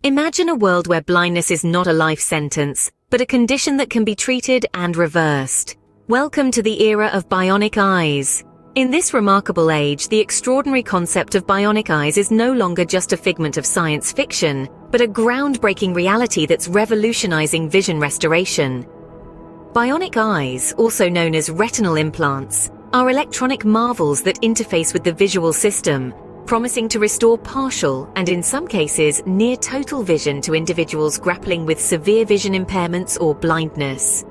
Imagine a world where blindness is not a life sentence, but a condition that can be treated and reversed. Welcome to the era of bionic eyes. In this remarkable age, the extraordinary concept of bionic eyes is no longer just a figment of science fiction, but a groundbreaking reality that's revolutionizing vision restoration. Bionic eyes, also known as retinal implants, are electronic marvels that interface with the visual system, promising to restore partial and, in some cases, near total vision to individuals grappling with severe vision impairments or blindness.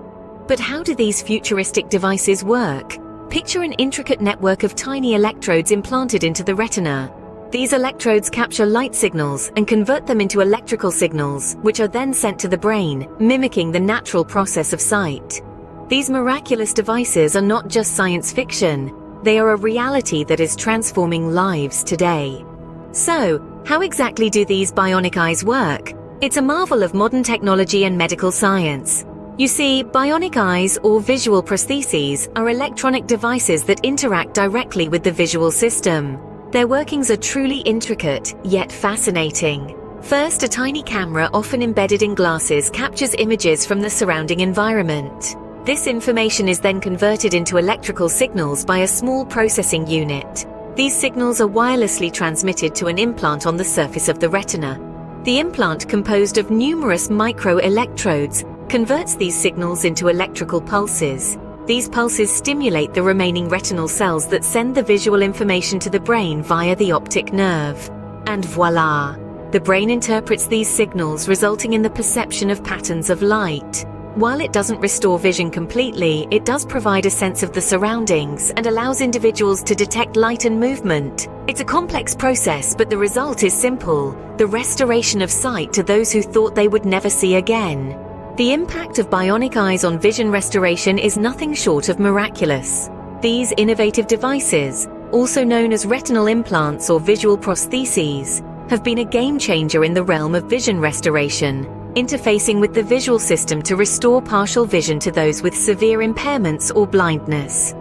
But how do these futuristic devices work? Picture an intricate network of tiny electrodes implanted into the retina. These electrodes capture light signals and convert them into electrical signals, which are then sent to the brain, mimicking the natural process of sight. These miraculous devices are not just science fiction. They are a reality that is transforming lives today. So, how exactly do these bionic eyes work? It's a marvel of modern technology and medical science. You see, bionic eyes, or visual prostheses, are electronic devices that interact directly with the visual system. Their workings are truly intricate, yet fascinating. First, a tiny camera, often embedded in glasses, captures images from the surrounding environment. This information is then converted into electrical signals by a small processing unit. These signals are wirelessly transmitted to an implant on the surface of the retina. The implant, composed of numerous micro-electrodes, converts these signals into electrical pulses. These pulses stimulate the remaining retinal cells that send the visual information to the brain via the optic nerve. And voila! The brain interprets these signals, resulting in the perception of patterns of light. While it doesn't restore vision completely, it does provide a sense of the surroundings and allows individuals to detect light and movement. It's a complex process, but the result is simple: the restoration of sight to those who thought they would never see again. The impact of bionic eyes on vision restoration is nothing short of miraculous. These innovative devices, also known as retinal implants or visual prostheses, have been a game-changer in the realm of vision restoration, interfacing with the visual system to restore partial vision to those with severe impairments or blindness.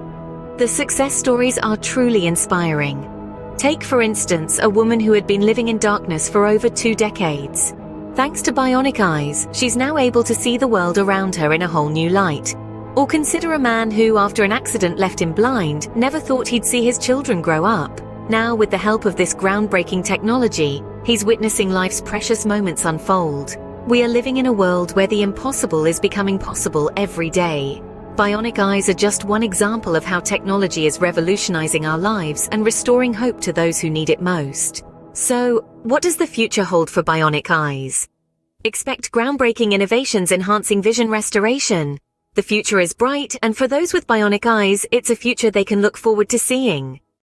The success stories are truly inspiring. Take, for instance, a woman who had been living in darkness for over 2 decades. Thanks to bionic eyes, she's now able to see the world around her in a whole new light. Or consider a man who, after an accident left him blind, never thought he'd see his children grow up. Now, with the help of this groundbreaking technology, he's witnessing life's precious moments unfold. We are living in a world where the impossible is becoming possible every day. Bionic eyes are just one example of how technology is revolutionizing our lives and restoring hope to those who need it most. So, what does the future hold for bionic eyes? Expect groundbreaking innovations enhancing vision restoration. The future is bright, and for those with bionic eyes, it's a future they can look forward to seeing.